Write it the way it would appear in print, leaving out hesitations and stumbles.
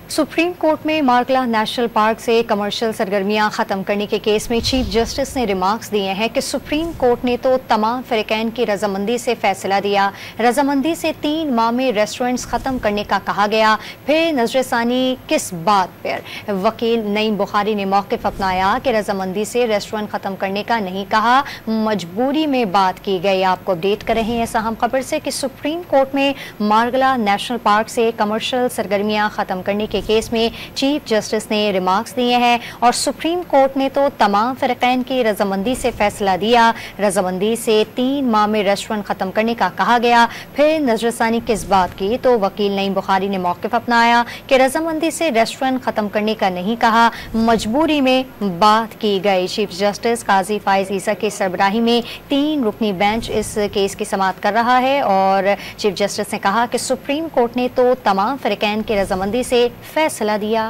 Supreme court में मार्गला national park से commercial सरगर्मियां खत्म करने के केस में चीफ जस्टिस ने रिमार्क्स दिए हैं कि सुप्रीम कोर्ट ने तो तमाम फ़रीक़ैन की रजामंदी से फैसला दिया। रजामंदी से 3 माह में रेस्टोरेंट्स ख़त्म करने का कहा गया, फिर नजरसानी किस बात पर? वकील नईम बुखारी ने मौक़िफ़ अपनाया कि रजामंदी से रेस्टोरेंट ख़त्म करने का नहीं कहा, मजबूरी में बात की गई। आपको अपडेट कर रहे हैं इस अहम खबर से कि सुप्रीम कोर्ट में मार्गला नेशनल पार्क से कमर्शियल सरगर्मियां ख़त्म करने के केस में चीफ जस्टिस ने रिमार्क्स दिए हैं और सुप्रीम कोर्ट ने तो तमाम फ़रीक़ैन की रजामंदी से फैसला दिया। रजामंदी से 3 माह में रेस्टोरेंट ख़त्म करने का कहा गया, फिर नजरसानी किस बात की? तो वकील नईम बुखारी ने मौक़िफ़ अपनाया कि रजामंदी से रेस्टोरेंट ख़त्म करने का नहीं कहा, मजबूरी में बात की गई। चीफ जस्टिस काजी फाइज ईसा की सरबराही में 3 रुकनी बेंच इस केस की समाअत कर रहा है और चीफ जस्टिस ने कहा कि सुप्रीम कोर्ट ने तो तमाम फ़रीक़ैन की रजामंदी से फैसला दिया।